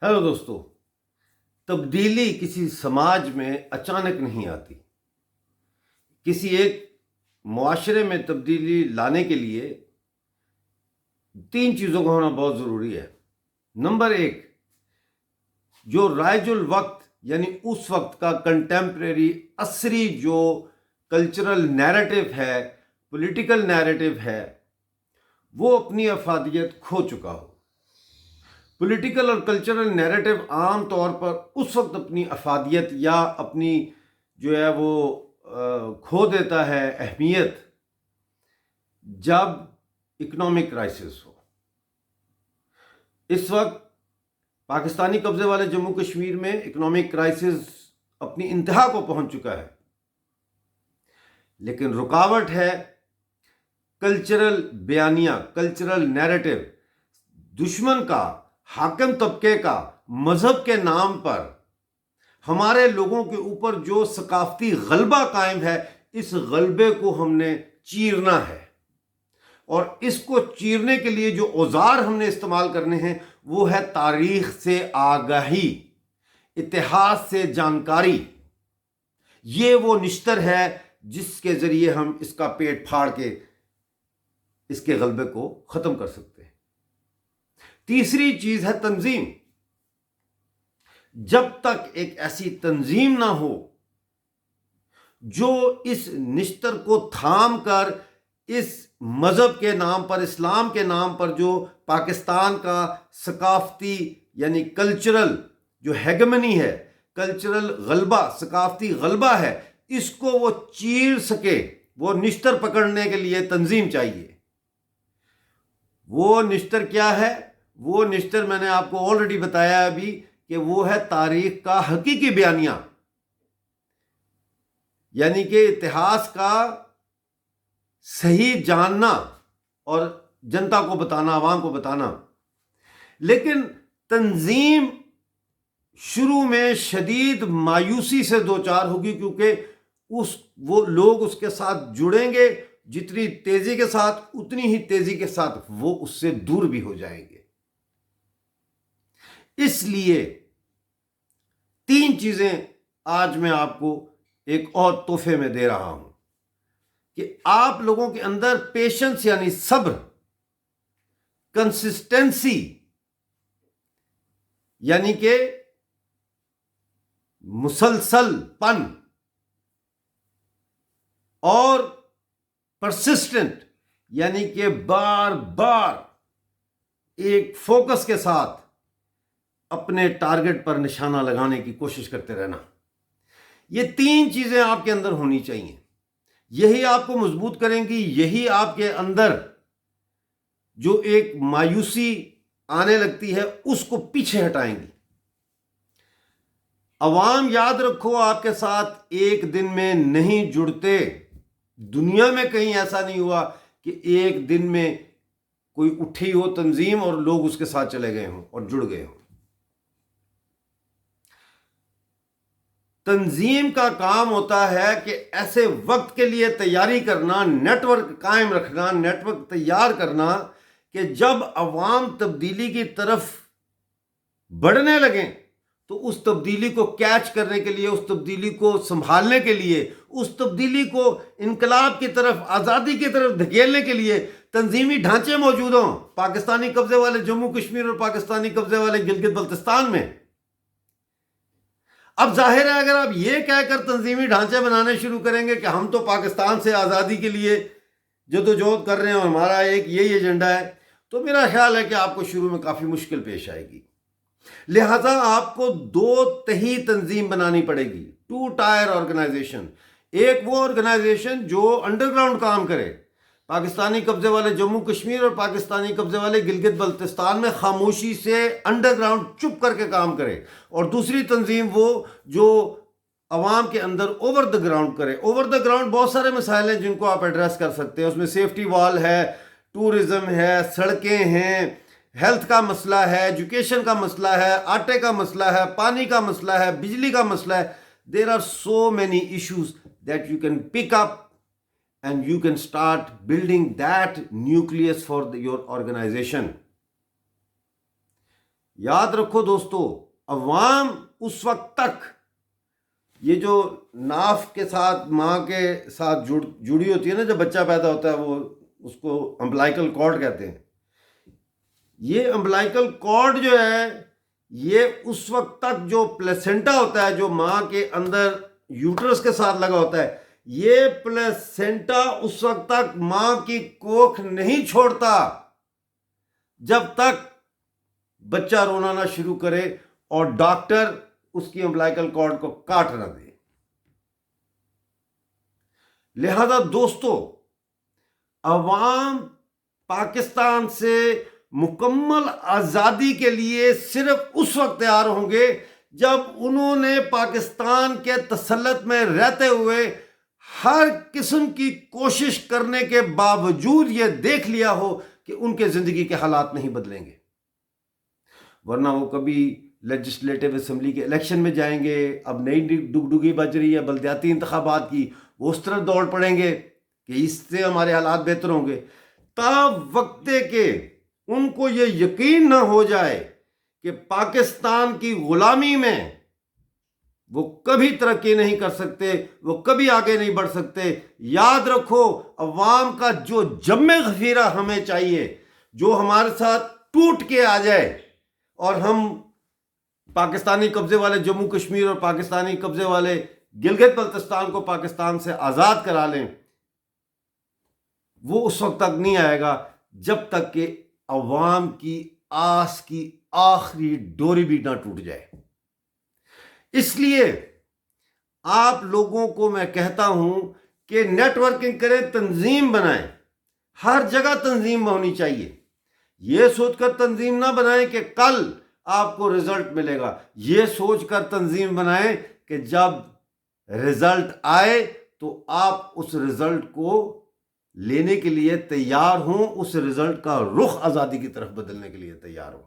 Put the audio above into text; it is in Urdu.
ہیلو دوستو، تبدیلی کسی سماج میں اچانک نہیں آتی۔ کسی ایک معاشرے میں تبدیلی لانے کے لیے 3 چیزوں کا ہونا بہت ضروری ہے۔ نمبر 1، جو رائج الوقت یعنی اس وقت کا کنٹمپریری عصری جو کلچرل نیریٹو ہے، پولیٹیکل نیریٹو ہے، وہ اپنی افادیت کھو چکا ہو۔ پولیٹیکل اور کلچرل نیریٹو عام طور پر اس وقت اپنی افادیت یا اپنی جو ہے وہ کھو دیتا ہے اہمیت جب اکنامک کرائسس ہو۔ اس وقت پاکستانی قبضے والے جموں کشمیر میں اکنامک کرائسس اپنی انتہا کو پہنچ چکا ہے، لیکن رکاوٹ ہے کلچرل بیانیہ، کلچرل نیریٹو، دشمن کا، حاکم طبقے کا مذہب کے نام پر ہمارے لوگوں کے اوپر جو ثقافتی غلبہ قائم ہے، اس غلبے کو ہم نے چیرنا ہے، اور اس کو چیرنے کے لیے جو اوزار ہم نے استعمال کرنے ہیں وہ ہے تاریخ سے آگاہی، اتہاس سے جانکاری۔ یہ وہ نشتر ہے جس کے ذریعے ہم اس کا پیٹ پھاڑ کے اس کے غلبے کو ختم کر سکتے ہیں۔ تیسری چیز ہے تنظیم۔ جب تک ایک ایسی تنظیم نہ ہو جو اس نشتر کو تھام کر اس مذہب کے نام پر، اسلام کے نام پر جو پاکستان کا ثقافتی یعنی کلچرل جو ہیگمنی ہے، کلچرل غلبہ، ثقافتی غلبہ ہے، اس کو وہ چیر سکے، وہ نشتر پکڑنے کے لیے تنظیم چاہیے۔ وہ نشتر کیا ہے؟ وہ نشتر میں نے آپ کو آلریڈی بتایا ابھی کہ وہ ہے تاریخ کا حقیقی بیانیہ، یعنی کہ اتہاس کا صحیح جاننا اور جنتا کو بتانا، عوام کو بتانا۔ لیکن تنظیم شروع میں شدید مایوسی سے دوچار ہوگی، کیونکہ وہ لوگ اس کے ساتھ جڑیں گے، جتنی تیزی کے ساتھ اتنی ہی تیزی کے ساتھ وہ اس سے دور بھی ہو جائیں گے۔ اس لیے 3 چیزیں آج میں آپ کو ایک اور تحفے میں دے رہا ہوں کہ آپ لوگوں کے اندر پیشنس یعنی صبر، کنسسٹنسی یعنی کہ مسلسل پن، اور پرسسٹنٹ یعنی کہ بار بار ایک فوکس کے ساتھ اپنے ٹارگٹ پر نشانہ لگانے کی کوشش کرتے رہنا، یہ 3 چیزیں آپ کے اندر ہونی چاہیے۔ یہی آپ کو مضبوط کریں گی، یہی آپ کے اندر جو ایک مایوسی آنے لگتی ہے اس کو پیچھے ہٹائیں گی۔ عوام یاد رکھو آپ کے ساتھ ایک دن میں نہیں جڑتے۔ دنیا میں کہیں ایسا نہیں ہوا کہ ایک دن میں کوئی اٹھی ہو تنظیم اور لوگ اس کے ساتھ چلے گئے ہوں اور جڑ گئے ہوں۔ تنظیم کا کام ہوتا ہے کہ ایسے وقت کے لیے تیاری کرنا، نیٹ ورک قائم رکھنا، نیٹ ورک تیار کرنا کہ جب عوام تبدیلی کی طرف بڑھنے لگیں تو اس تبدیلی کو کیچ کرنے کے لیے، اس تبدیلی کو سنبھالنے کے لیے، اس تبدیلی کو انقلاب کی طرف، آزادی کی طرف دھکیلنے کے لیے تنظیمی ڈھانچے موجود ہوں، پاکستانی قبضے والے جموں کشمیر اور پاکستانی قبضے والے گلگت بلتستان میں۔ اب ظاہر ہے اگر آپ یہ کہہ کر تنظیمی ڈھانچے بنانے شروع کریں گے کہ ہم تو پاکستان سے آزادی کے لیے جدوجہد کر رہے ہیں اور ہمارا ایک یہی ایجنڈا ہے، تو میرا خیال ہے کہ آپ کو شروع میں کافی مشکل پیش آئے گی۔ لہذا آپ کو 2 تہی تنظیم بنانی پڑے گی، 2 ٹائر آرگنائزیشن۔ ایک وہ آرگنائزیشن جو انڈر گراؤنڈ کام کرے، پاکستانی قبضے والے جموں کشمیر اور پاکستانی قبضے والے گلگت بلتستان میں خاموشی سے انڈر گراؤنڈ چپ کر کے کام کرے، اور دوسری تنظیم وہ جو عوام کے اندر اوور دا گراؤنڈ کرے۔ اوور دا گراؤنڈ بہت سارے مسائل ہیں جن کو آپ ایڈریس کر سکتے ہیں، اس میں سیفٹی وال ہے، ٹورزم ہے، سڑکیں ہیں، ہیلتھ کا مسئلہ ہے، ایجوکیشن کا مسئلہ ہے، آٹے کا مسئلہ ہے، پانی کا مسئلہ ہے، بجلی کا مسئلہ ہے۔ There are so many issues that you can pick up and you can start building that nucleus for your organization. یاد رکھو دوستو، عوام اس وقت تک یہ جو ناف کے ساتھ ماں کے ساتھ جڑی ہوتی ہے نا، جب بچہ پیدا ہوتا ہے، وہ اس کو امبلائکل کارڈ کہتے ہیں. یہ امبلائکل کارڈ جو ہے یہ اس وقت تک جو پلیسنٹا ہوتا ہے، جو ماں کے اندر یوٹرس کے ساتھ لگا ہوتا ہے، یہ پلیسنٹا اس وقت تک ماں کی کوکھ نہیں چھوڑتا جب تک بچہ رونا نہ شروع کرے اور ڈاکٹر اس کی امبلائکل کارڈ کو کاٹ نہ دے. لہذا دوستو، عوام پاکستان سے مکمل آزادی کے لیے صرف اس وقت تیار ہوں گے جب انہوں نے پاکستان کے تسلط میں رہتے ہوئے ہر قسم کی کوشش کرنے کے باوجود یہ دیکھ لیا ہو کہ ان کے زندگی کے حالات نہیں بدلیں گے. ورنہ وہ کبھی لیجسلیٹو اسمبلی کے الیکشن میں جائیں گے، اب نئی ڈگڈگی بج رہی ہے بلدیاتی انتخابات کی، وہ اس طرح دوڑ پڑیں گے کہ اس سے ہمارے حالات بہتر ہوں گے. تا وقت کہ ان کو یہ یقین نہ ہو جائے کہ پاکستان کی غلامی میں وہ کبھی ترقی نہیں کر سکتے، وہ کبھی آگے نہیں بڑھ سکتے، یاد رکھو، عوام کا جو جم غفیرہ ہمیں چاہیے، جو ہمارے ساتھ ٹوٹ کے آ جائے اور ہم پاکستانی قبضے والے جموں کشمیر اور پاکستانی قبضے والے گلگت بلتستان کو پاکستان سے آزاد کرا لیں، وہ اس وقت تک نہیں آئے گا جب تک کہ عوام کی آس کی آخری ڈوری بھی نہ ٹوٹ جائے. اس لیے آپ لوگوں کو میں کہتا ہوں کہ نیٹ ورکنگ کریں، تنظیم بنائیں، ہر جگہ تنظیم ہونی چاہیے. یہ سوچ کر تنظیم نہ بنائیں کہ کل آپ کو رزلٹ ملے گا، یہ سوچ کر تنظیم بنائیں کہ جب رزلٹ آئے تو آپ اس رزلٹ کو لینے کے لیے تیار ہوں، اس رزلٹ کا رخ آزادی کی طرف بدلنے کے لیے تیار ہوں.